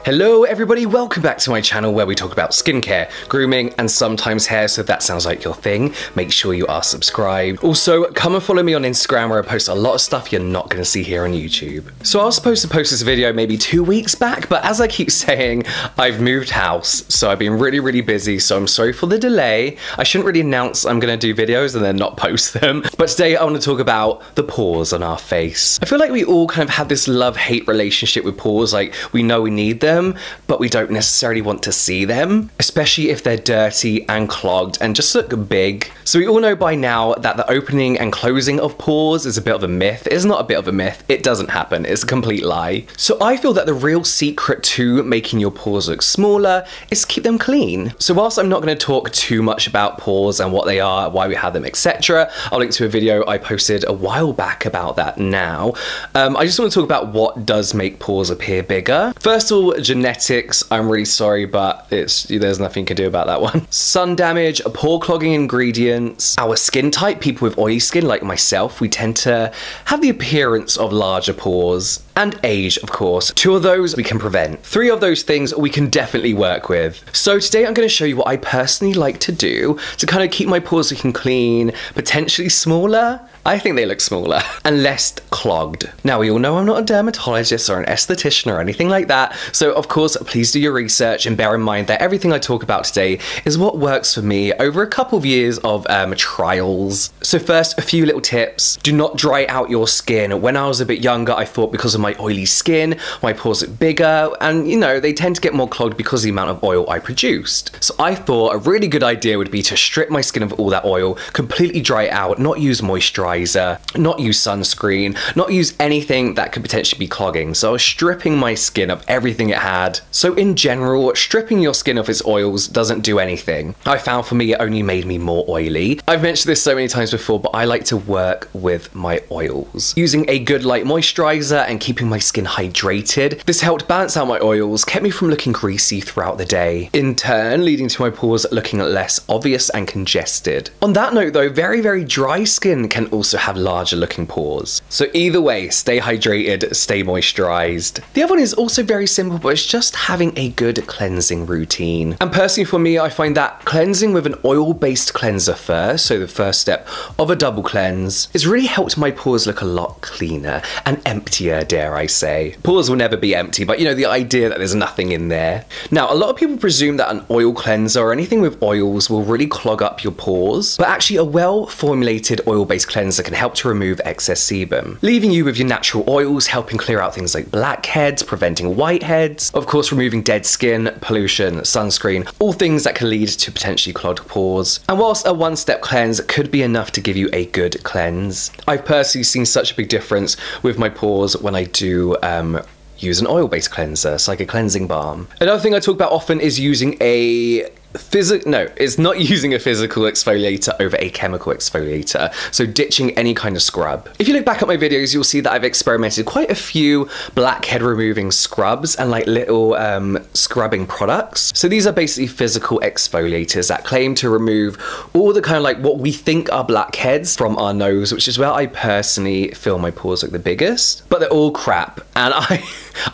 Hello everybody, welcome back to my channel where we talk about skincare, grooming, and sometimes hair, so if that sounds like your thing, make sure you are subscribed. Also, come and follow me on Instagram where I post a lot of stuff you're not going to see here on YouTube. So I was supposed to post this video maybe 2 weeks back, but as I keep saying, I've moved house, so I've been really busy, so I'm sorry for the delay. I shouldn't really announce I'm going to do videos and then not post them, but today I want to talk about the pores on our face. I feel like we all kind of have this love-hate relationship with pores, like we know we need them, but we don't necessarily want to see them, especially if they're dirty and clogged and just look big. So we all know by now that the opening and closing of pores is a bit of a myth. It's not a bit of a myth, it doesn't happen, it's a complete lie. So I feel that the real secret to making your pores look smaller is keep them clean. So whilst I'm not going to talk too much about pores and what they are, why we have them, etc., I'll link to a video I posted a while back about that now. I just want to talk about what does make pores appear bigger. First of all, genetics, I'm really sorry, but there's nothing you can do about that one. Sun damage, pore clogging ingredients, our skin type, people with oily skin like myself, we tend to have the appearance of larger pores. And age, of course. 2 of those we can prevent. 3 of those things we can definitely work with. So today I'm going to show you what I personally like to do to kind of keep my pores looking clean, potentially smaller. I think they look smaller and less clogged. Now we all know I'm not a dermatologist or an esthetician or anything like that, so of course please do your research and bear in mind that everything I talk about today is what works for me over a couple of years of trials. So first, a few little tips. Do not dry out your skin. When I was a bit younger, I thought because of my oily skin, my pores look bigger, and you know, they tend to get more clogged because of the amount of oil I produced. So I thought a really good idea would be to strip my skin of all that oil, completely dry it out, not use moisturizer, not use sunscreen, not use anything that could potentially be clogging. So I was stripping my skin of everything it had. So in general, stripping your skin of its oils doesn't do anything. I found for me it only made me more oily. I've mentioned this so many times before, but I like to work with my oils. Using a good light moisturizer and keeping my skin hydrated. This helped balance out my oils, kept me from looking greasy throughout the day, in turn leading to my pores looking less obvious and congested. On that note though, very dry skin can also have larger looking pores. So either way, stay hydrated, stay moisturized. The other one is also very simple, but it's just having a good cleansing routine. And personally for me, I find that cleansing with an oil-based cleanser first, so the first step of a double cleanse, has really helped my pores look a lot cleaner and emptier, dare I say. Pores will never be empty, but you know, the idea that there's nothing in there. Now, a lot of people presume that an oil cleanser or anything with oils will really clog up your pores, but actually a well-formulated oil-based cleanser can help to remove excess sebum, leaving you with your natural oils, helping clear out things like blackheads, preventing whiteheads, of course removing dead skin, pollution, sunscreen, all things that can lead to potentially clogged pores. And whilst a one-step cleanse could be enough to give you a good cleanse, I've personally seen such a big difference with my pores when I do use an oil-based cleanser. It's like a cleansing balm. Another thing I talk about often is using it's not using a physical exfoliator over a chemical exfoliator, so ditching any kind of scrub. If you look back at my videos, you'll see that I've experimented quite a few blackhead removing scrubs and like little scrubbing products. So these are basically physical exfoliators that claim to remove all the kind of like what we think are blackheads from our nose, which is where I personally feel my pores look the biggest, but they're all crap. And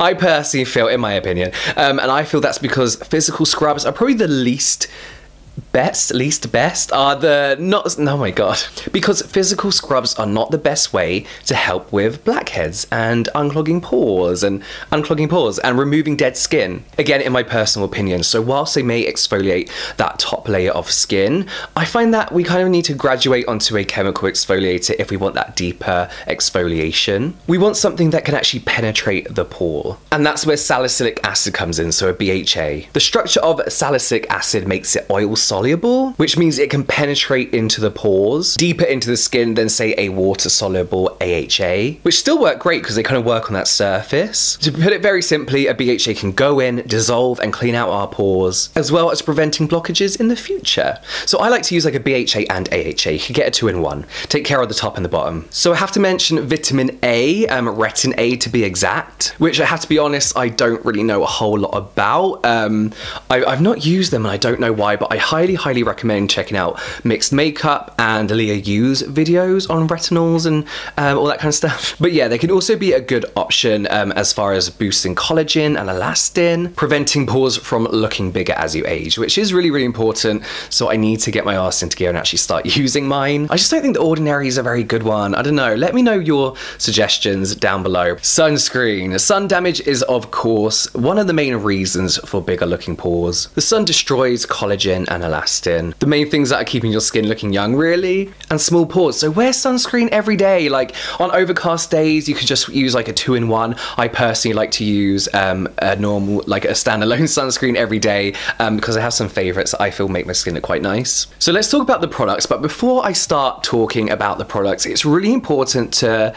I personally feel, in my opinion, and I feel that's because physical scrubs are probably the least best, oh my god, because physical scrubs are not the best way to help with blackheads and unclogging pores and removing dead skin, again in my personal opinion. So whilst they may exfoliate that top layer of skin, I find that we kind of need to graduate onto a chemical exfoliator if we want that deeper exfoliation. We want something that can actually penetrate the pore, and that's where salicylic acid comes in, so a BHA. The structure of salicylic acid makes it oil soluble, which means it can penetrate into the pores, deeper into the skin than say a water soluble AHA, which still work great because they kind of work on that surface. To put it very simply, a BHA can go in, dissolve and clean out our pores, as well as preventing blockages in the future. So I like to use like a BHA and AHA. You can get a 2-in-1. Take care of the top and the bottom. So I have to mention vitamin A, retin A to be exact, which I have to be honest, I don't really know a whole lot about. I've not used them and I don't know why, but I highly highly recommend checking out Mixed Makeup and Leah Yu's videos on retinols and all that kind of stuff. But yeah, they can also be a good option as far as boosting collagen and elastin, preventing pores from looking bigger as you age, which is really, really important. So I need to get my ass into gear and actually start using mine. I just don't think the Ordinary is a very good one. I don't know. Let me know your suggestions down below. Sunscreen. Sun damage is, of course, one of the main reasons for bigger looking pores. The sun destroys collagen and elastin, the main things that are keeping your skin looking young, really, and small pores. So wear sunscreen every day. Like on overcast days, you could just use like a 2-in-1. I personally like to use a normal, like a standalone sunscreen every day because I have some favorites that I feel make my skin look quite nice. So let's talk about the products, but before I start talking about the products, it's really important to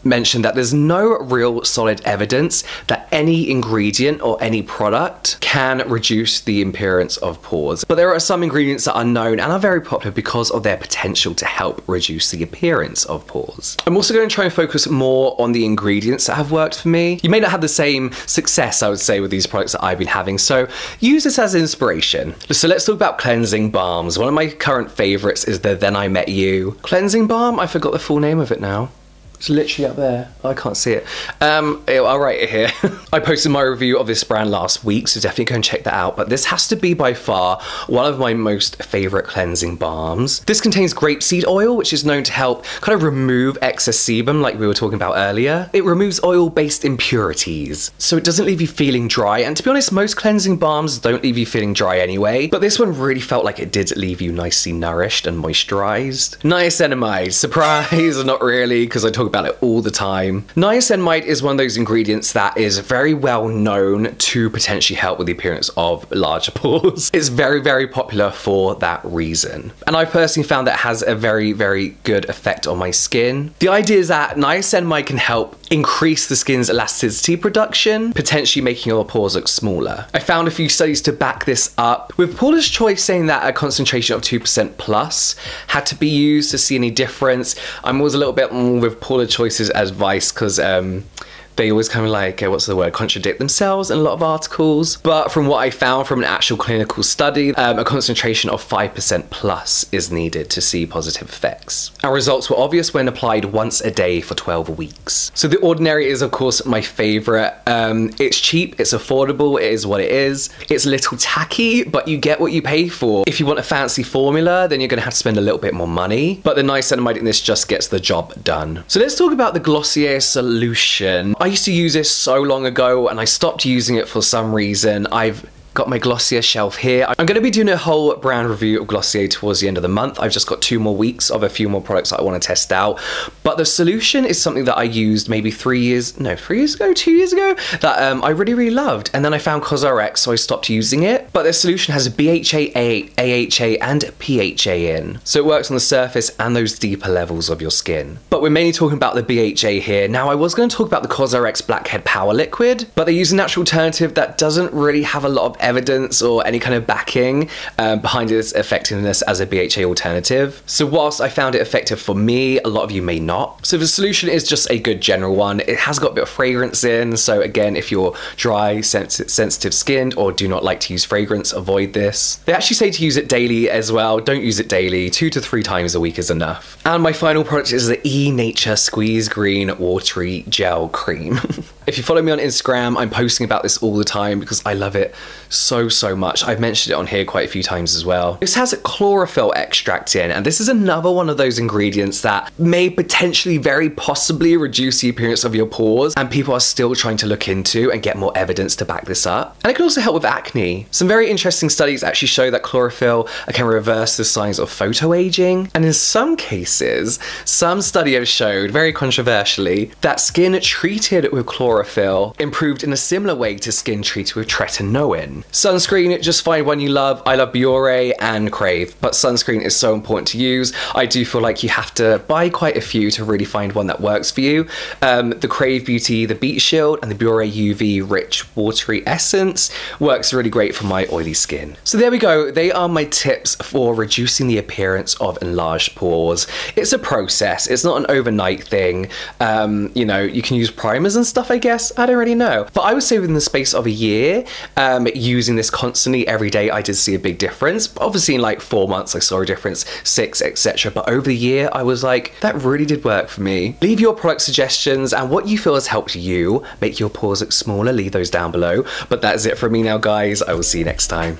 mention that there's no real solid evidence that any ingredient or any product can reduce the appearance of pores. But there are some ingredients that are known and are very popular because of their potential to help reduce the appearance of pores. I'm also going to try and focus more on the ingredients that have worked for me. You may not have the same success, I would say, with these products that I've been having, so use this as inspiration. So let's talk about cleansing balms. One of my current favorites is the Then I Met You cleansing balm. I forgot the full name of it now. It's literally up there. I can't see it. I'll write it here. I posted my review of this brand last week, so definitely go and check that out. But this has to be by far one of my most favorite cleansing balms. This contains grapeseed oil, which is known to help kind of remove excess sebum, like we were talking about earlier. It removes oil-based impurities, so it doesn't leave you feeling dry. And to be honest, most cleansing balms don't leave you feeling dry anyway. But this one really felt like it did leave you nicely nourished and moisturized. Niacinamide, surprise, not really, because I talk about it all the time. Niacinamide is one of those ingredients that is very well known to potentially help with the appearance of larger pores. It's very, very popular for that reason. And I personally found that it has a very, very good effect on my skin. The idea is that niacinamide can help increase the skin's elasticity production, potentially making your pores look smaller. I found a few studies to back this up, with Paula's Choice saying that a concentration of 2% plus had to be used to see any difference. I'm always a little bit with Paula's Choice's advice because they always kind of like, what's the word, contradict themselves in a lot of articles. But from what I found from an actual clinical study, a concentration of 5% plus is needed to see positive effects. Our results were obvious when applied once a day for 12 weeks. So the Ordinary is, of course, my favorite. It's cheap, it's affordable, it is what it is. It's a little tacky, but you get what you pay for. If you want a fancy formula, then you're gonna have to spend a little bit more money. But the niacinamide in this just gets the job done. So let's talk about the Glossier solution. I used to use this so long ago and I stopped using it for some reason. I've got my Glossier shelf here. I'm going to be doing a whole brand review of Glossier towards the end of the month. I've just got 2 more weeks of a few more products that I want to test out. But the solution is something that I used maybe 2 years ago, that I really, really loved. And then I found CosRX, so I stopped using it. But the solution has BHA, AHA, and PHA in. So it works on the surface and those deeper levels of your skin. But we're mainly talking about the BHA here. Now, I was going to talk about the CosRX Blackhead Power Liquid, but they use a natural alternative that doesn't really have a lot of evidence or any kind of backing behind its effectiveness as a BHA alternative. So whilst I found it effective for me, a lot of you may not. So the solution is just a good general one. It has got a bit of fragrance in, so again, if you're dry, sensitive skinned, or do not like to use fragrance, avoid this. They actually say to use it daily as well. Don't use it daily, 2 to 3 times a week is enough. And my final product is the Nature Squeeze Green Watery Gel Cream. If you follow me on Instagram, I'm posting about this all the time because I love it so much. I've mentioned it on here quite a few times as well. This has a chlorophyll extract in, and this is another one of those ingredients that may potentially, very possibly, reduce the appearance of your pores, and people are still trying to look into and get more evidence to back this up. And it can also help with acne. Some very interesting studies actually show that chlorophyll can reverse the signs of photoaging, and in some cases, some study has showed, very controversially, that skin treated with chlorophyll improved in a similar way to skin treated with tretinoin. Sunscreen, just find one you love. I love Biore and Crave, but sunscreen is so important to use. I do feel like you have to buy quite a few to really find one that works for you. The Crave Beauty, the Beat Shield, and the Biore UV Rich Watery Essence works really great for my oily skin. So there we go. They are my tips for reducing the appearance of enlarged pores. It's a process. It's not an overnight thing. You know, you can use primers and stuff, I guess. I don't really know. But I would say within the space of a year, using this constantly every day, I did see a big difference. Obviously in like 4 months I saw a difference, 6, etc. But over the year I was like, that really did work for me. Leave your product suggestions and what you feel has helped you make your pores look smaller. Leave those down below. But that's it from me now, guys. I will see you next time.